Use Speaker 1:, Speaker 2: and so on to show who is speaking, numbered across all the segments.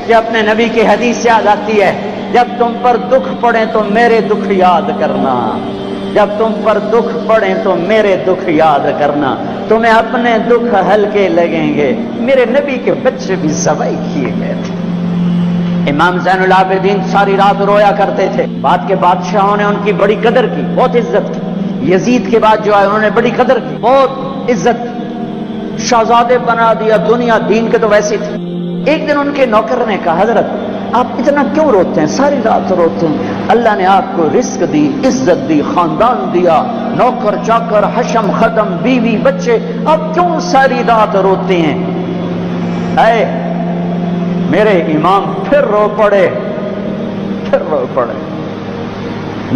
Speaker 1: کہ اپنے نبی کی حدیث یاد آتی ہے، جب تم پر دکھ پڑے تو میرے دکھ یاد کرنا، جب تم پر دکھ پڑے تو میرے دکھ یاد کرنا، تمہیں اپنے دکھ ہلکے لگیں گے۔ میرے نبی کے بچے بھی ذبح کیے گئے تھے۔ امام زین العابدین ساری رات رویا کرتے تھے۔ بعد کے بادشاہوں نے ان کی بڑی قدر کی، بہت عزت کی۔ یزید کے بعد جو آئے انہوں نے بڑی قدر کی، بہت عزت کی، شہزادے بنا دیا، دنیا دین کے تو ویسے تھے۔ ایک دن ان کے نوکر نے کہا، حضرت آپ اتنا کیوں روتے ہیں، ساری رات روتے ہیں؟ اللہ نے آپ کو رزق دی، عزت دی، خاندان دیا، نوکر چاکر، حشم ختم، بیوی بچے، آپ کیوں ساری رات روتے ہیں؟ اے میرے امام پھر رو پڑے، پھر رو پڑے۔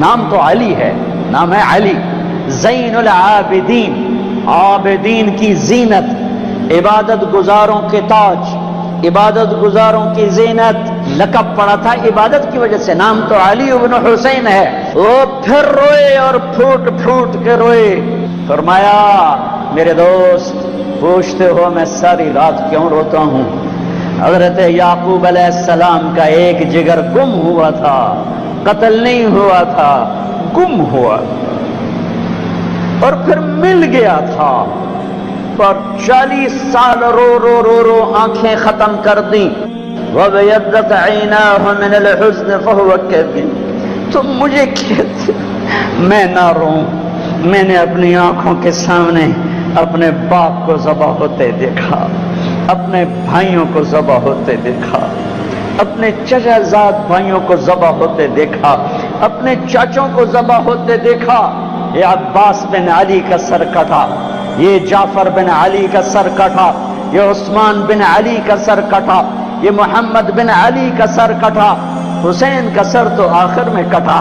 Speaker 1: نام تو علی ہے، نام ہے علی، زین العابدین، عابدین کی زینت، عبادت گزاروں کے تاج، عبادت گزاروں کی زینت، لقب پڑا تھا عبادت کی وجہ سے، نام تو علی ابن حسین ہے۔ وہ پھر روئے اور پھوٹ پھوٹ کے روئے۔ فرمایا میرے دوست پوچھتے ہو میں ساری رات کیوں روتا ہوں؟ حضرت یعقوب علیہ السلام کا ایک جگر گم ہوا تھا، قتل نہیں ہوا تھا، گم ہوا اور پھر مل گیا تھا، پر 40 سال رو رو رو رو آنکھیں ختم کر دیں۔ وَبَيَضَّتْ عَيْنَاهُ مِنَ الْحُزْنِ فَهُوَ كَظِيمٌ۔ تم مجھے کہتے میں نہ روں، میں نے اپنی آنکھوں کے سامنے اپنے باپ کو ذبح ہوتے دیکھا، اپنے بھائیوں کو ذبح ہوتے دیکھا، اپنے چچا زاد بھائیوں کو ذبح ہوتے دیکھا، اپنے چاچوں کو ذبح ہوتے دیکھا۔ یہ عباس بن علی کا سر کٹا، یہ جعفر بن علی کا سر کٹا، یہ عثمان بن علی کا سر کٹا، یہ محمد بن علی کا سر کٹا، حسین کا سر تو آخر میں کٹا،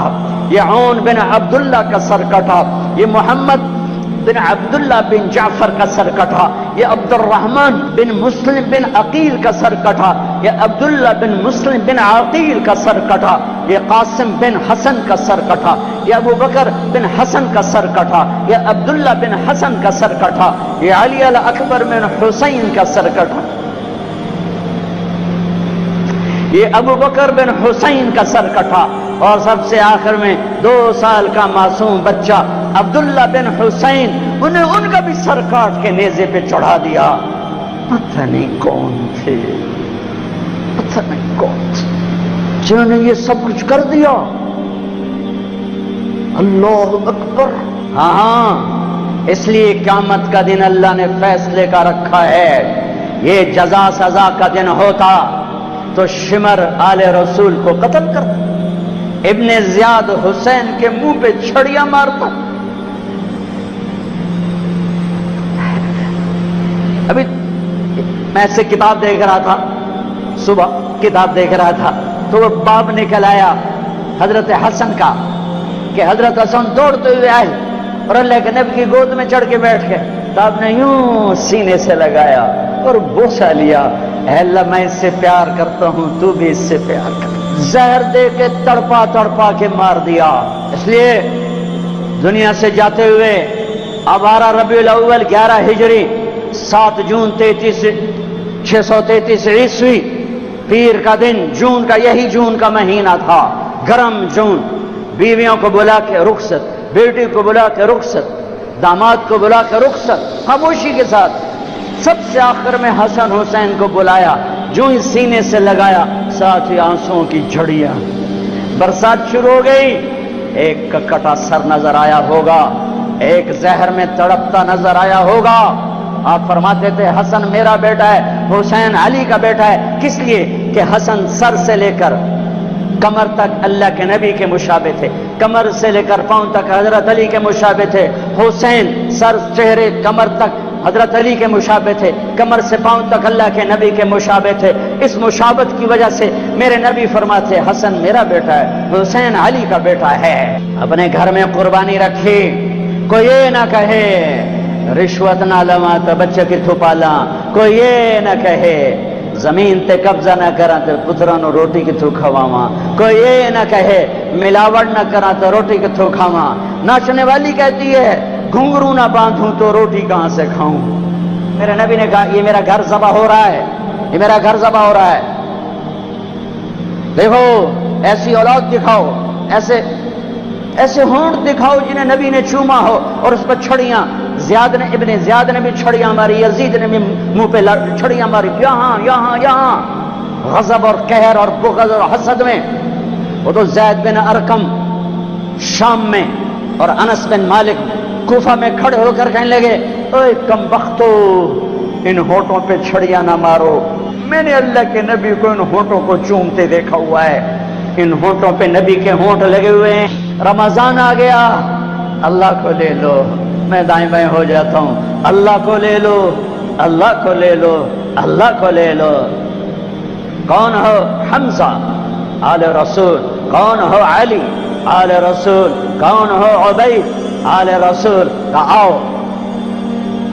Speaker 1: یہ عون بن عبداللہ کا سر کٹا، یہ محمد بن عبداللہ بن جعفر کا سر کٹا، یہ عبد الرحمن بن مسلم بن عقیل کا سر کٹا، یہ عبداللہ بن مسلم بن عقیل کا سر کٹا، یہ قاسم بن حسن کا سر کٹا، یہ ابو بکر بن حسن کا سر کٹا، یہ عبداللہ بن حسن کا سر کٹا، یہ علی الاکبر بن حسین کا سر کٹا، یہ ابو بکر بن حسین کا سر کٹا، اور سب سے آخر میں 2 سال کا معصوم بچہ عبداللہ بن حسین، انہیں ان کا بھی سر کاٹ کے نیزے پہ چڑھا دیا۔ پتہ نہیں کون تھے، پتہ نہیں کون تھے جنہوں نے یہ سب کچھ کر دیا۔ اللہ اکبر۔ ہاں اس لیے قیامت کا دن اللہ نے فیصلے کا رکھا ہے، یہ جزا سزا کا دن ہوتا تو شمر آل رسول کو قتل کرتا، ابن زیاد حسین کے منہ پہ چھڑیاں مارتا۔ ابھی میں سے کتاب دیکھ رہا تھا، صبح کتاب دیکھ رہا تھا تو وہ باب نکل آیا حضرت حسن کا کہ حضرت حسن دوڑتے ہوئے آئے اور اللہ کے نبی کی گود میں چڑھ کے بیٹھ گئے، تو آپ نے یوں سینے سے لگایا اور بوسہ لیا، اے اللہ میں اس سے پیار کرتا ہوں، تو بھی اس سے پیار کر۔ زہر دے کے تڑپا تڑپا کے مار دیا۔ اس لیے دنیا سے جاتے ہوئے 12 ربیع الاول 11 ہجری 7 جون 633 عیسوی پیر کا دن، جون کا، یہی جون کا مہینہ تھا، گرم جون، بیویوں کو بلا کے رخصت، بیٹی کو بلا کے رخصت، داماد کو بلا کے رخصت، خاموشی کے ساتھ۔ سب سے آخر میں حسن حسین کو بلایا، جو ہی سینے سے لگایا ساتھ ہی آنسوؤں کی جھڑیاں، برسات شروع ہو گئی۔ ایک کا کٹا سر نظر آیا ہوگا، ایک زہر میں تڑپتا نظر آیا ہوگا۔ آپ فرماتے تھے حسن میرا بیٹا ہے، حسین علی کا بیٹا ہے، کس لیے کہ حسن سر سے لے کر کمر تک اللہ کے نبی کے مشابہ تھے، کمر سے لے کر پاؤں تک حضرت علی کے مشابہ تھے، حسین سر چہرے کمر تک حضرت علی کے مشابہ تھے، کمر سے پاؤں تک اللہ کے نبی کے مشابہ تھے۔ اس مشابہت کی وجہ سے میرے نبی فرماتے حسن میرا بیٹا ہے، حسین علی کا بیٹا ہے۔ اپنے گھر میں قربانی رکھی، کوئی یہ نہ کہے رشوت نہ لواں تو بچے کی تھوپالا، کوئی یہ نہ کہے زمین تے قبضہ نہ کرا تو پتروں نو روٹی کتھوں کھواواں، کوئی یہ نہ کہے ملاوٹ نہ کرا تو روٹی کتھوں کھاواں۔ ناچنے والی کہتی ہے گھنگرو نہ باندھوں تو روٹی کہاں سے کھاؤں۔ میرے نبی نے کہا یہ میرا گھر ذبح ہو رہا ہے، یہ میرا گھر ذبح ہو رہا ہے، دیکھو ایسی اولاد دکھاؤ، ایسے ایسے ہونٹ دکھاؤ جنہیں نبی نے چوما ہو اور اس پر چھڑیاں، ابن زیاد نے بھی چھڑیاں ماری، یزید نے بھی منہ پہ چھڑیاں ماری، یہاں یہاں یہاں، غضب اور قہر اور بغض اور حسد میں۔ وہ تو زید بن ارقم شام میں اور انس بن مالک کوفہ میں کھڑے ہو کر کہنے لگے، اے کم بختو، ان ہونٹوں پہ چھڑیاں نہ مارو، میں نے اللہ کے نبی کو ان ہونٹوں کو چومتے دیکھا ہوا ہے، ان ہونٹوں پہ نبی کے ہونٹ لگے ہوئے ہیں۔ رمضان آ گیا، اللہ کو لے لو، میں دائیں بائیں ہو جاتا ہوں، اللہ کو لے لو، اللہ کو لے لو، اللہ کو لے لو۔ کون ہو؟ حمزہ آل رسول، کون ہو؟ علی آل رسول، کون ہو؟ عبید آل رسول۔ آؤ،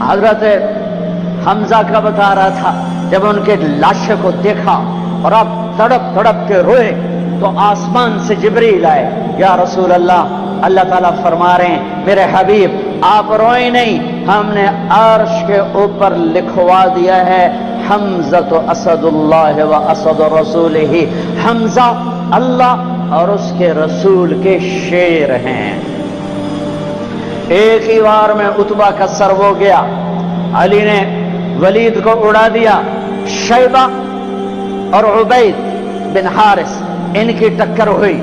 Speaker 1: حضرت حمزہ کا بتا رہا تھا جب ان کے لاشے کو دیکھا اور آپ تڑپ تڑپ کے روئے تو آسمان سے جبریل آئے، یا رسول اللہ، اللہ تعالیٰ فرما رہے ہیں میرے حبیب آپ روئیں نہیں، ہم نے عرش کے اوپر لکھوا دیا ہے حمزہ اسد اللہ و اسد رسولہ، حمزہ اللہ اور اس کے رسول کے شیر ہیں۔ ایک ہی وار میں عتبہ کا سر ہو گیا، علی نے ولید کو اڑا دیا، شیبہ اور عبید بن حارث ان کی ٹکر ہوئی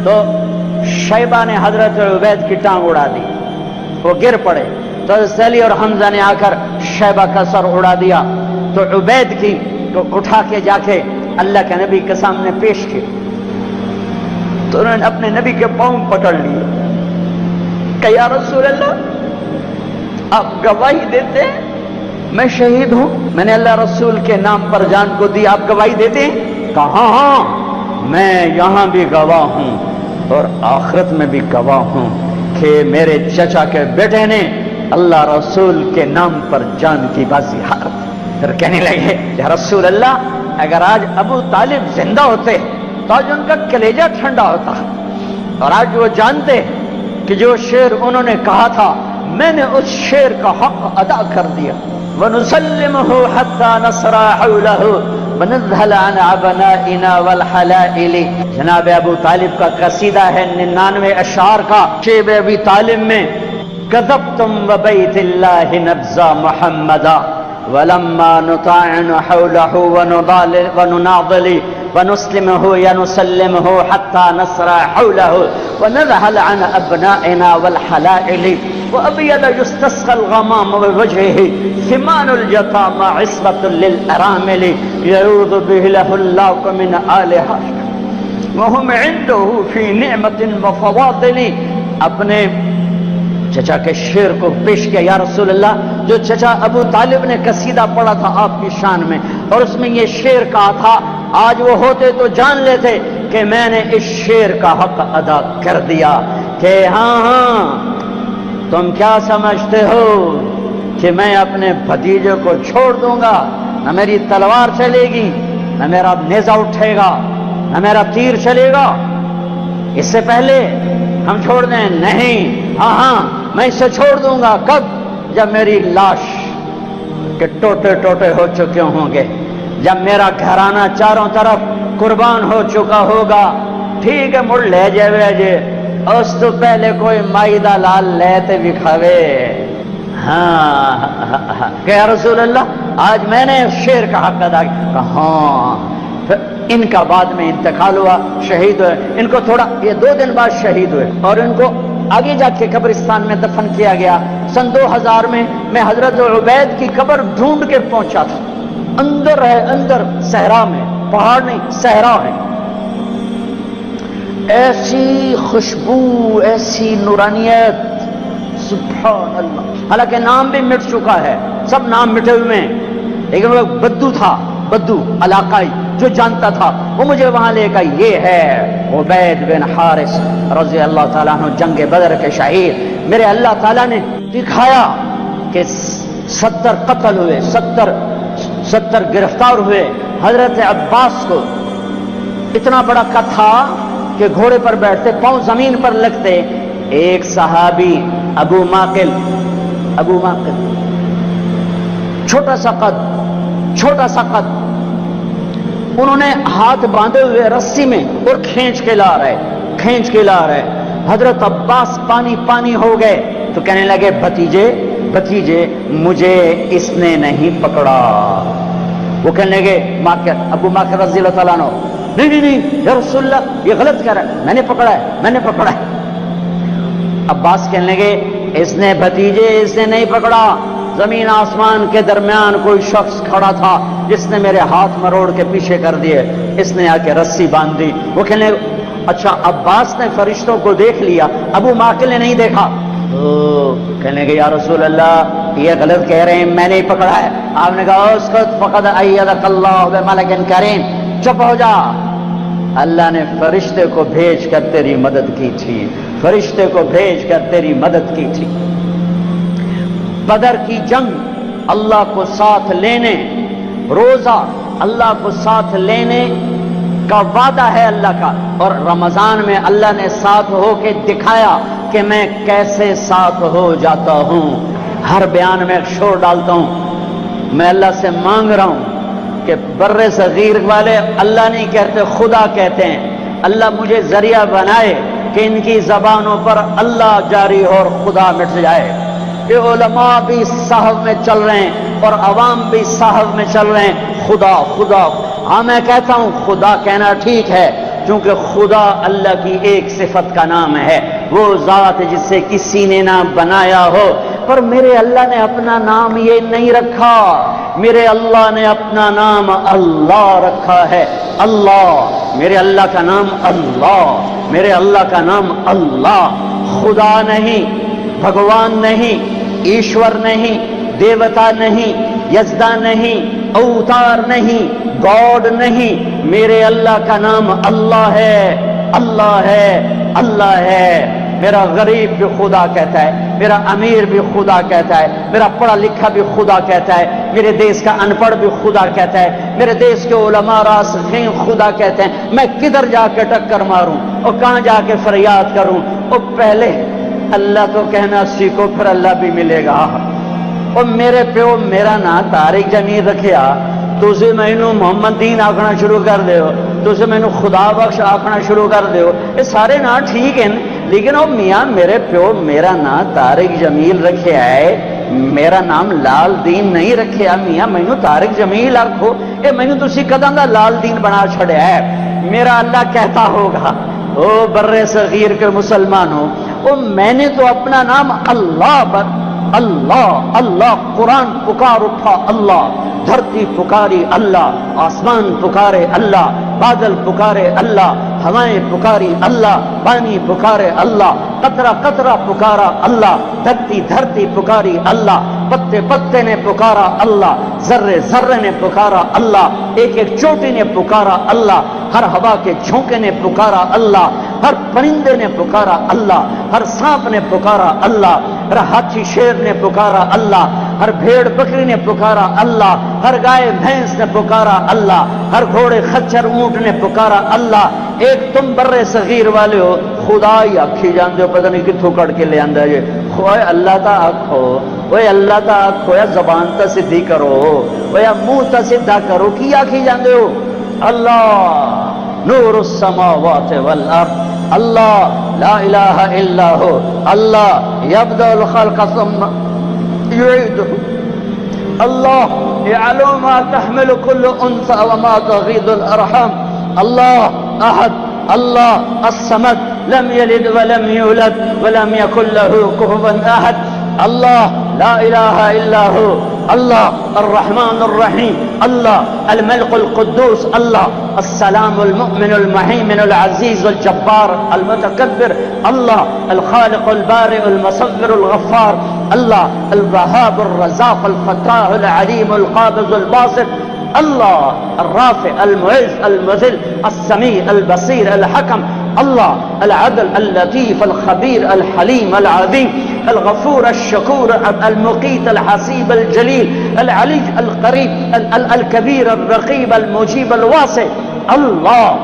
Speaker 1: تو شیبہ نے حضرت عبید کی ٹانگ اڑا دی، وہ گر پڑے تو علی اور حمزہ نے آ کر شیبہ کا سر اڑا دیا تو عبید کی تو اٹھا کے جا کے اللہ کے نبی کے سامنے پیش کی تو انہوں نے اپنے نبی کے پاؤں پکڑ لیے کہ یا رسول اللہ آپ گواہی دیتے ہیں میں شہید ہوں، میں نے اللہ رسول کے نام پر جان کو دی، آپ گواہی دیتے ہیں؟ کہا ہاں میں یہاں بھی گواہ ہوں اور آخرت میں بھی گواہ ہوں کہ میرے چچا کے بیٹے نے اللہ رسول کے نام پر جان کی بازی ہار۔ پھر کہنے لگے یا رسول اللہ اگر آج ابو طالب زندہ ہوتے تو آج ان کا کلیجہ ٹھنڈا ہوتا، اور آج وہ جانتے کہ جو شعر انہوں نے کہا تھا میں نے اس شعر کا حق ادا کر دیا۔ وَنُسَلِّمُهُ حَتَّى نَصْرَى حَوْلَهُ وَنَذْهَلَ عَنْ عَبْنَائِنَا وَالْحَلَائِلِ۔ جناب ابو طالب کا قصیدہ ہے 99 اشعار کا، شیب ابی طالب میں كذبتم وبيت الله نبزى محمدا ولما نطاعن حوله ونناضل ونسلمه ينسلمه حتى نسرى حوله ونذهل عن أبنائنا والحلائل وأبيض يستسقى الغمام بوجهه ثمان اليتامى عصبة للأرامل يعوذ به له الله من آلهة وهم عنده في نعمة وفواضل۔ اپنے چچا کے شعر کو پیش کیا، یا رسول اللہ جو چچا ابو طالب نے قصیدہ پڑھا تھا آپ کی شان میں اور اس میں یہ شعر کہا تھا، آج وہ ہوتے تو جان لیتے کہ میں نے اس شعر کا حق ادا کر دیا کہ ہاں ہاں تم کیا سمجھتے ہو کہ میں اپنے بھتیجے کو چھوڑ دوں گا؟ نہ میری تلوار چلے گی، نہ میرا نیزہ اٹھے گا، نہ میرا تیر چلے گا، اس سے پہلے ہم چھوڑ دیں؟ نہیں، ہاں ہاں میں اسے چھوڑ دوں گا۔ کب؟ جب میری لاش کے ٹوٹے ٹوٹے ہو چکے ہوں گے، جب میرا گھرانہ چاروں طرف قربان ہو چکا ہوگا۔ ٹھیک ہے مڑ لے جائے اس تو پہلے کوئی مائدہ لال لیتے بھی کھاوے۔ ہاں کہ یا رسول اللہ آج میں نے شعر کا حق ادا کیا۔ ہاں پھر ان کا بعد میں انتقال ہوا، شہید ہوئے، ان کو تھوڑا یہ 2 دن بعد شہید ہوئے اور ان کو آگے جا کے قبرستان میں دفن کیا گیا۔ سن 2000 میں حضرت عبید کی قبر ڈھونڈ کے پہنچا تھا، اندر ہے، اندر صحرا میں، پہاڑ نہیں صحرا ہے، ایسی خوشبو، ایسی نورانیت، سبحان اللہ۔ حالانکہ نام بھی مٹ چکا ہے، سب نام مٹے ہوئے ہیں، لیکن وہ بدو تھا، بدو علاقائی جو جانتا تھا وہ مجھے وہاں لے گا، یہ ہے عبید بن حارث رضی اللہ تعالیٰ عنہ، جنگ بدر کے شہید۔ میرے اللہ تعالیٰ نے دکھایا کہ 70 قتل ہوئے، 70 گرفتار ہوئے۔ حضرت عباس کو اتنا بڑا قد تھا کہ گھوڑے پر بیٹھتے، پاؤں زمین پر لگتے۔ ایک صحابی ابو ماقل، چھوٹا سا قد، انہوں نے ہاتھ باندھے ہوئے رسی میں اور کھینچ کے لا رہے حضرت عباس پانی پانی ہو گئے تو کہنے لگے بھتیجے مجھے اس نے نہیں پکڑا. وہ کہنے لگے ابو ماکر رضی اللہ تعالیٰ عنہ نہیں یا رسول اللہ یہ غلط کہہ رہا ہے, میں نے پکڑا ہے. عباس کہنے لگے اس نے نہیں پکڑا, زمین آسمان کے درمیان کوئی شخص کھڑا تھا جس نے میرے ہاتھ مروڑ کے پیچھے کر دیے, اس نے آ کے رسی باندھ دی. وہ کہنے لگے اچھا عباس نے فرشتوں کو دیکھ لیا, ابو ماکل نے نہیں دیکھا. کہنے لگے یا رسول اللہ یہ غلط کہہ رہے ہیں, میں نے پکڑا ہے. آپ نے کہا اسکت فقد ایدک اللہ بملک کریم, چپ ہو جا, اللہ نے فرشتے کو بھیج کر تیری مدد کی تھی. بدر کی جنگ اللہ کو ساتھ لینے, روزہ اللہ کو ساتھ لینے کا وعدہ ہے اللہ کا, اور رمضان میں اللہ نے ساتھ ہو کے دکھایا کہ میں کیسے ساتھ ہو جاتا ہوں. ہر بیان میں ایک شور ڈالتا ہوں, میں اللہ سے مانگ رہا ہوں کہ بر صغیر والے اللہ نہیں کہتے خدا کہتے ہیں, اللہ مجھے ذریعہ بنائے کہ ان کی زبانوں پر اللہ جاری ہو اور خدا مٹ جائے. کہ علماء بھی صحف میں چل رہے ہیں اور عوام بھی صحف میں چل رہے ہیں خدا. ہاں میں کہتا ہوں خدا کہنا ٹھیک ہے, کیونکہ خدا اللہ کی ایک صفت کا نام ہے, وہ ذات جسے کسی نے نہ بنایا ہو. پر میرے اللہ نے اپنا نام یہ نہیں رکھا, میرے اللہ نے اپنا نام اللہ رکھا ہے. اللہ, میرے اللہ کا نام اللہ, خدا نہیں, بھگوان نہیں, ایشور نہیں, دیوتا نہیں, یزدا نہیں, اوتار نہیں, گاڈ نہیں, میرے اللہ کا نام اللہ ہے. میرا غریب بھی خدا کہتا ہے, میرا امیر بھی خدا کہتا ہے, میرا پڑھا لکھا بھی خدا کہتا ہے, میرے دیش کا ان پڑھ بھی خدا کہتا ہے, میرے دیش کے علماء راسخین خدا کہتے ہیں. میں کدھر جا کے ٹکر ماروں اور کہاں جا کے فریاد کروں؟ اور پہلے اللہ تو کہنا سیکھو, پھر اللہ بھی ملے گا. اور میرے پیو میرا نام طارق جمیل رکھیا, تُسے مینو محمد دین آکھنا شروع کر دیو, تُسے مینو خدا بخش آکھنا شروع کر دیو, یہ سارے نام ٹھیک ہیں, لیکن وہ میاں میرے پیو میرا نام طارق جمیل رکھیا ہے, میرا نام لال دین نہیں رکھیا. میاں مینو طارق جمیل رکھو, یہ مینو تسی کداں دا لال دین بنا چھڑیا ہے. میرا اللہ کہتا ہوگا او بر صغیر کے مسلمانوں, او میں نے تو اپنا نام اللہ قرآن پکار اٹھا اللہ, دھرتی پکاری اللہ, آسمان پکارے اللہ, بادل پکارے اللہ, ہوائیں پکاری اللہ, پانی پکارے اللہ, قطرہ قطرہ پکارا اللہ, دھرتی پکاری اللہ, پتے نے پکارا اللہ, ذرے نے پکارا اللہ, ایک چوٹی نے پکارا اللہ, ہر ہوا کے جھونکے نے پکارا اللہ, ہر پرندے نے پکارا اللہ, ہر سانپ نے پکارا اللہ, ہر ہاتھی شیر نے پکارا اللہ, ہر بھیڑ بکری نے پکارا اللہ, ہر گائے بھینس نے پکارا اللہ, ہر گھوڑے خچر اونٹ نے پکارا اللہ. ایک تم بر صغیر والے ہو خدا ہی آکھی جانتے ہو, پتہ نہیں کتوں کڑ کے لے آندا جے. اللہ تا آکھو, اللہ تا آکھو, یا زبان تا سدھی کرو, یا منہ تا سدھا کرو, کی آکھی جانتے ہو؟ اللہ نور السماوات والارض, اللہ لا الہ الا ہو, اللہ یبدأ الخلق ثم یعیدہ, اللہ یعلم ما تحمل کل انثى وما تغیض الارحام, اللہ احد, اللہ الصمد, لم یلد ولم یولد ولم یکن له کفوا احد, اللہ لا الہ الا ہو, اللہ الرحمن الرحیم, اللہ الملك القدوس, اللہ السلام المؤمن المهيمن العزيز الجبار المتكبر, اللہ الخالق البارئ المصور الغفار, اللہ الوهاب الرزاق الفتاح العليم القابض الباسط, اللہ الرافع المعز المذل السميع البصير الحكم, اللہ العدل اللطيف الخبير الحليم العظيم الغفور الشكور المقيت الحسيب الجليل العلي القريب الكبير الرقيب المجيب الواسع, اللہ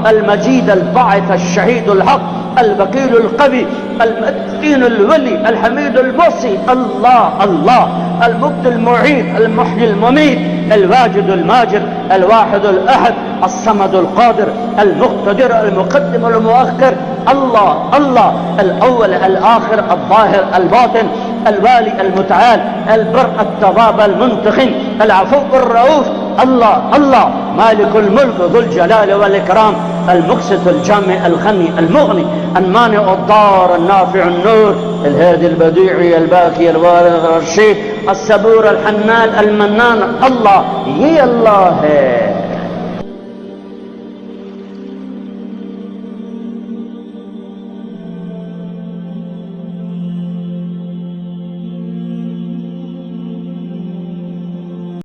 Speaker 1: المجيد الباعث الشهيد الحق, الوكيل القوي، المتين الولي، الحميد المحصي. الله الله، المبدي المعيد، المحيي المميت، الواجد الماجد، الواحد الأحد، الصمد القادر، المقتدر، المقدم المؤخر. الله الله، الأول الآخر، الظاهر الباطن، الوالي المتعال، البر التواب المنتقم، العفو الرؤوف. الله الله، مالك الملك ذو الجلال والإكرام، المقسط الجامع الغني المغني، المانع الضار النافع النور، الهادي البديع الباقي الوارث الرشيد، الصبور الحنان المنان. الله، یہ اللہ ہے.